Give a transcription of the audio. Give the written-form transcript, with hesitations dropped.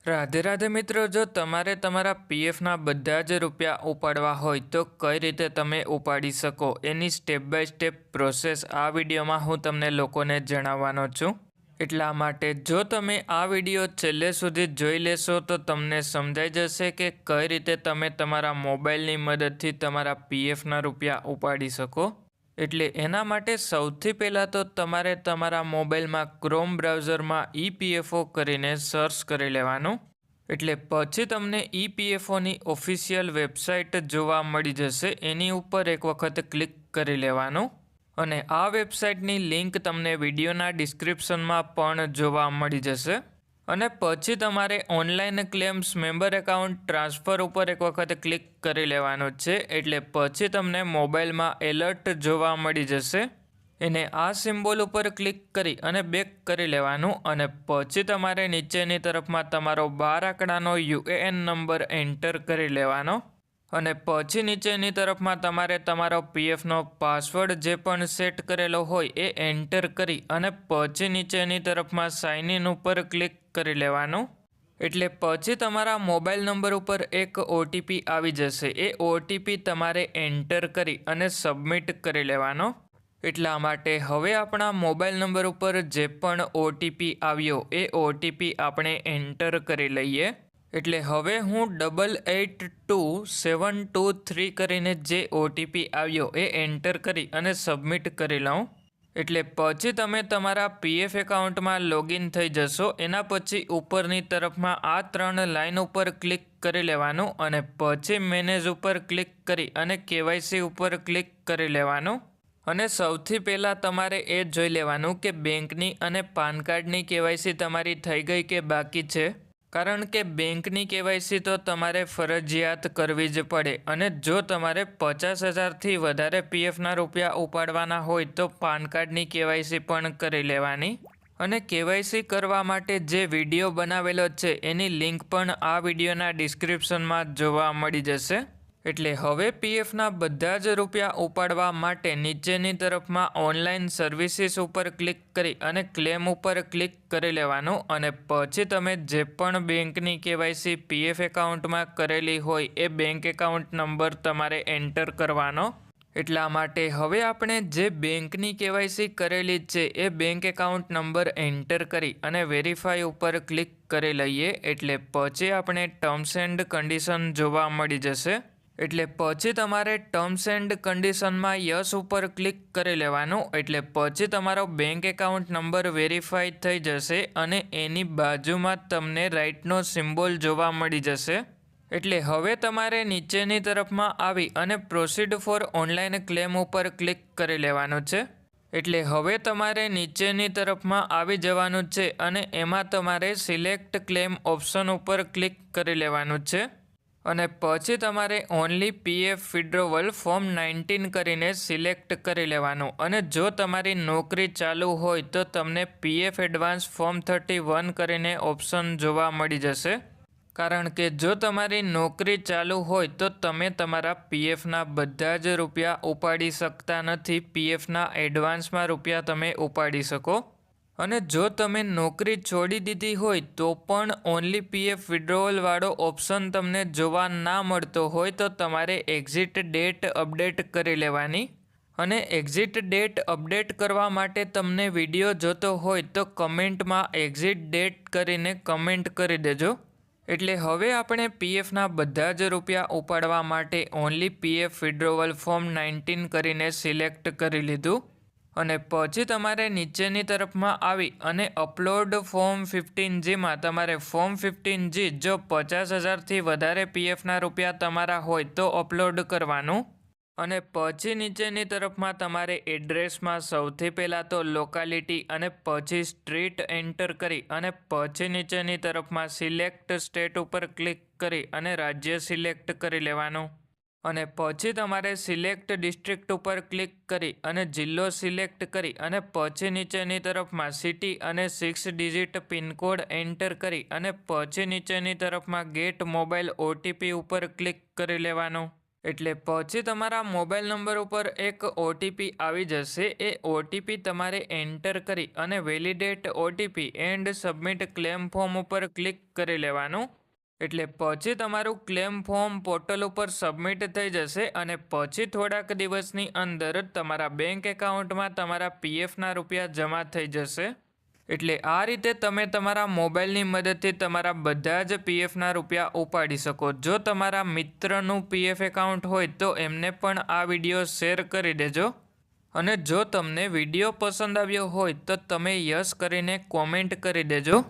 રાધે રાધે મિત્રો, જો તમારે તમારા પીએફના બધા જ રૂપિયા ઉપાડવા હોય તો કઈ રીતે તમે ઉપાડી શકો એની સ્ટેપ બાય સ્ટેપ પ્રોસેસ આ વિડીયોમાં હું તમને લોકોને જણાવવાનો છું. એટલા માટે જો તમે આ વિડીયો છેલ્લે સુધી જોઈ લેશો તો તમને સમજાઈ જશે કે કઈ રીતે તમે તમારા મોબાઈલની મદદથી તમારા પીએફના રૂપિયા ઉપાડી શકો. એટલે એના માટે સૌથી પહેલાં તો તમારે તમારા મોબાઈલમાં ક્રોમ બ્રાઉઝરમાં ઈપીએફઓ કરીને સર્ચ કરી લેવાનું. એટલે પછી તમને ઈપીએફઓની ઓફિશિયલ વેબસાઇટ જોવા મળી જશે. એની ઉપર એક વખત ક્લિક કરી લેવાનું અને આ વેબસાઇટની લિંક તમને વિડીયોના ડિસ્ક્રિપ્શનમાં પણ જોવા મળી જશે. અને પછી તમારે online claims member account transfer ઉપર એક વખત ક્લિક કરી લેવાનું છે. એટલે પછી તમને મોબાઈલમાં એલર્ટ જોવા મળી જશે. એને આ સિમ્બોલ ઉપર ક્લિક કરી અને બેક કરી લેવાનું અને પછી તમારે નીચેની તરફમાં તમારો 12 આંકડાનો યુએએન નંબર એન્ટર કરી લેવાનો અને પછી નીચેની તરફમાં તમારે તમારો પીએફનો પાસવર્ડ જે પણ સેટ કરેલો હોય એ એન્ટર કરી અને પછી નીચેની તરફમાં સાઇન ઇન ઉપર ક્લિક કરી લેવાનું. એટલે પછી તમારા મોબાઈલ નંબર ઉપર એક ઓટીપી આવી જશે. એ ઓટીપી તમારે એન્ટર કરી અને સબમિટ કરી લેવાનો. એટલા માટે હવે આપણા મોબાઈલ નંબર ઉપર જે પણ ઓટીપી આવ્યો એ ઓટીપી આપણે એન્ટર કરી લઈએ. એટલે હવે હું 882723 કરીને જે ઓટીપી આવ્યો એ એન્ટર કરી અને સબમિટ કરી લઉં. એટલે પછી તમે તમારા પીએફ એકાઉન્ટમાં લોગિન થઈ જશો. એના પછી ઉપરની તરફમાં આ 3 લાઇન ઉપર ક્લિક કરી લેવાનું અને પછી મેનેજ ઉપર ક્લિક કરી અને કેવાયસી ઉપર ક્લિક કરી લેવાનું. અને સૌથી પહેલાં તમારે એ જોઈ લેવાનું કે બેંકની અને પાન કાર્ડની કેવાયસી તમારી થઈ ગઈ કે બાકી છે. કારણ કે બેંકની કેવાયસી તો તમારે ફરજિયાત કરવી જ પડે અને જો તમારે 50,000થી વધારે પીએફના રૂપિયા ઉપાડવાના હોય તો પાન કાર્ડની કેવાયસી પણ કરી લેવાની. અને કેવાયસી કરવા માટે જે વિડીયો બનાવેલો છે એની લિંક પણ આ વિડીયોના ડિસ્ક્રિપ્શનમાં જોવા મળી જશે. એટલે હવે પીએફના બધા જ રૂપિયા ઉપાડવા માટે નીચેની તરફમાં ઓનલાઈન સર્વિસીસ ઉપર ક્લિક કરી અને ક્લેમ ઉપર ક્લિક કરી લેવાનું અને પછી તમે જે પણ બેંકની કેવાયસી પીએફ એકાઉન્ટમાં કરેલી હોય એ બેંક એકાઉન્ટ નંબર તમારે એન્ટર કરવાનો. એટલા માટે હવે આપણે જે બેંકની કેવાયસી કરેલી છે એ બેંક એકાઉન્ટ નંબર એન્ટર કરી અને વેરીફાઈ ઉપર ક્લિક કરી લઈએ. એટલે પછી આપણે ટર્મ્સ એન્ડ કન્ડિશન જોવા મળી જશે. એટલે પછી તમારે ટર્મ્સ એન્ડ કન્ડિશનમાં યસ ઉપર ક્લિક કરી લેવાનું. એટલે પછી તમારો બેંક એકાઉન્ટ નંબર વેરીફાઈ થઈ જશે અને એની બાજુમાં તમને રાઇટનો સિમ્બોલ જોવા મળી જશે. એટલે હવે તમારે નીચેની તરફમાં આવી અને પ્રોસીડ ફોર ઓનલાઈન ક્લેમ ઉપર ક્લિક કરી લેવાનું છે. એટલે હવે તમારે નીચેની તરફમાં આવી જવાનું છે અને એમાં તમારે સિલેક્ટ ક્લેમ ઓપ્શન ઉપર ક્લિક કરી લેવાનું છે. અને પછી તમારે ઓનલી પીએફ વિડ્રોવલ ફોર્મ 19 કરીને સિલેક્ટ કરી લેવાનું. અને જો તમારી નોકરી ચાલુ હોય તો તમને પીએફ એડવાન્સ ફોર્મ 31 કરીને ઓપ્શન જોવા મળી જશે. કારણ કે જો તમારી નોકરી ચાલુ હોય તો તમે તમારા પીએફના બધા જ રૂપિયા ઉપાડી શકતા નથી. પીએફના એડવાન્સમાં રૂપિયા તમે ઉપાડી શકો. અને જો તમે નોકરી છોડી દીધી હોય તો પણ ઓનલી પીએફ વિડ્રોવલવાળો ઓપ્શન તમને જોવા ના મળતો હોય તો તમારે એક્ઝિટ ડેટ અપડેટ કરી લેવાની. અને એક્ઝિટ ડેટ અપડેટ કરવા માટે તમને વિડીયો જોતો હોય તો કમેન્ટમાં એક્ઝિટ ડેટ કરીને કમેન્ટ કરી દેજો. એટલે હવે આપણે પીએફના બધા જ રૂપિયા ઉપાડવા માટે ઓનલી પીએફ વિડ્રોવલ ફોર્મ 19 કરીને સિલેક્ટ કરી લીધું. અને પછી તમારે નીચેની તરફમાં આવી અને અપલોડ ફોર્મ 15Gમાં તમારે ફોર્મ 15G જો 50,000થી વધારે પીએફના રૂપિયા તમારા હોય તો અપલોડ કરવાનું. અને પછી નીચેની તરફમાં તમારે એડ્રેસમાં સૌથી પહેલાં તો લોકાલિટી અને પછી સ્ટ્રીટ એન્ટર કરી અને પછી નીચેની તરફમાં સિલેક્ટ સ્ટેટ ઉપર ક્લિક કરી અને રાજ્ય સિલેક્ટ કરી લેવાનું. અને પછી તમારે સિલેક્ટ ડિસ્ટ્રિક્ટ ઉપર ક્લિક કરી અને જિલ્લો સિલેક્ટ કરી અને પછી નીચેની તરફમાં સિટી અને 6 ડિજિટ પિનકોડ એન્ટર કરી અને પછી નીચેની તરફમાં ગેટ મોબાઈલ ઓટીપી ઉપર ક્લિક કરી લેવાનું. એટલે પછી તમારા મોબાઈલ નંબર ઉપર એક ઓટીપી આવી જશે. એ ઓટીપી તમારે એન્ટર કરી અને validate OTP and submit claim form ઉપર ક્લિક કરી લેવાનું. એટલે પછી તમારું ક્લેમ ફોર્મ પોર્ટલ ઉપર સબમિટ થઈ જશે અને પછી થોડાક દિવસની અંદર જ તમારા બેંક એકાઉન્ટમાં તમારા પીએફના રૂપિયા જમા થઈ જશે. એટલે આ રીતે તમે તમારા મોબાઈલની મદદથી તમારા બધા જ પીએફના રૂપિયા ઉપાડી શકો. જો તમારા મિત્રનું પીએફ એકાઉન્ટ હોય તો એમને પણ આ વિડીયો શેર કરી દેજો. અને જો તમને વિડીયો પસંદ આવ્યો હોય તો તમે યસ કરીને કોમેન્ટ કરી દેજો.